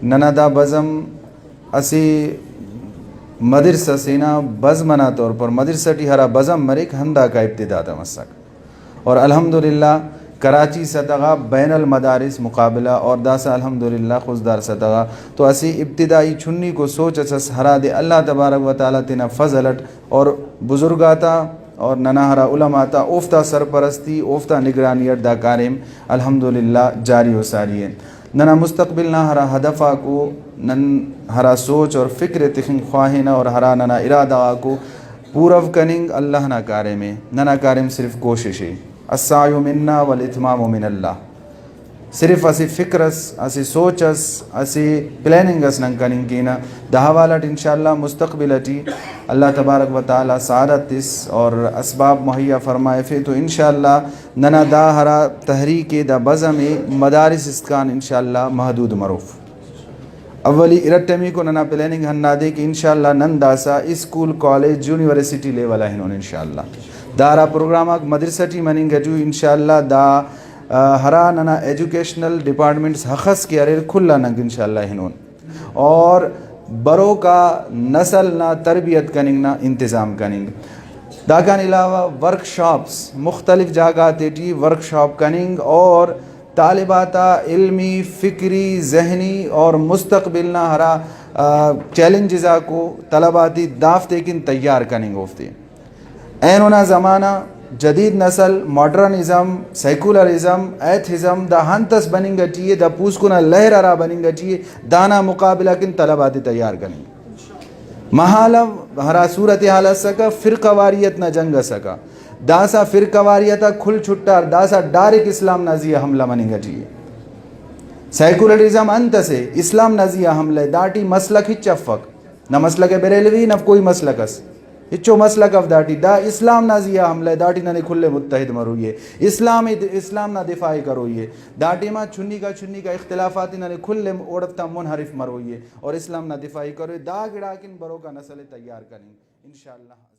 ننا دا بزم اسی مدرسہ سینا بزمنا طور پر مدرسہ ٹی ہرا بزم مریک ہندا کا ابتدا دا مسک اور الحمدللہ کراچی سطح بین المدارس مقابلہ اور داسا الحمدللہ خزدار سطح تو اسی ابتدائی چھنی کو سوچ اسس ہرا دے اللہ تبارک و تعالیٰ تینا فضلٹ اور بزرگاتا اور ننا ہرا علماتا اوفتا سرپرستی اوفتا نگرانیت دا کاریم الحمدللہ جاری و ساری ہے ننا مستقبل نہ ہرا ہدفہ کو نن ہرا سوچ اور فکر تخن خواہنا اور ہرا ننا ارادہ کو پورو کننگ اللہ نہ کارے میں ننا کارم صرف کوشش ہے السعی منا والاتمام من اللہ صرف اسی فکرس اسی سوچس اسی پلاننگس نن کننگ کینا دا حوالت انشاءاللہ مستقبل ٹی اللہ تبارک و تعالی سعادت اس اور اسباب مہیا فرمائے فے تو انشاءاللہ ننا دا ہرا تحریک دا بزم مدارس اسکان انشاءاللہ محدود مروف اولی ارٹمی کو ننا پلاننگ ہننا دے کہ انشاءاللہ نن داسا اسکول کالج یونیورسٹی لیول ہنون انشاءاللہ دارا پروگرامک مدرسہ ٹی مننگ جو انشاءاللہ دا ہرا ننا ایجوکیشنل ڈپارٹمنٹس حخص کی اریر کھلا ننگ انشاءاللہ ہنون اور برو کا نسل نہ تربیت کننگ نہ انتظام کننگ داکان علاوہ ورکشاپس مختلف جاگہ تیٹی ورکشاپ کننگ اور طالباتا علمی فکری ذہنی اور مستقبل نہ ہرا چیلنجزا کو طلباتی دافتے کن تیار کننگ ہوفتے اینونا زمانہ جدید نسل ماڈرنزم سیکولرزم ایتھزم دا ہنتس بننگ چاہیے دا پوسکونا لہر ارا بننگ چاہیے دانا مقابلہ کن طلباتی تیار کننگ محالہ ہرا صورت حالت سکا فرقہ واریت نہ جنگ سکا داسا فرقہ واریتا کھل چھٹار داسا ڈائریکٹ اسلام نازیہ حملہ مننگ چاہیے سیکولرزم انت سے اسلام نازیہ حملہ داٹی مسلک ہی چفق نہ مسلک بریلوی نہ کوئی مسلک اس ہچو مسلک اف داٹی دا اسلام نازیہ حملہ داٹی نہ کھلے متحد مروئیے اسلام نہ دفاعی کروئیے داٹی ما چھنی کا اختلافاتی نہ کھلے اوڑفتا منحرف مروئیے اور اسلام نہ دفاعی کروئے دا گڑا کن برو کا نسل تیار کریں انشاءاللہ.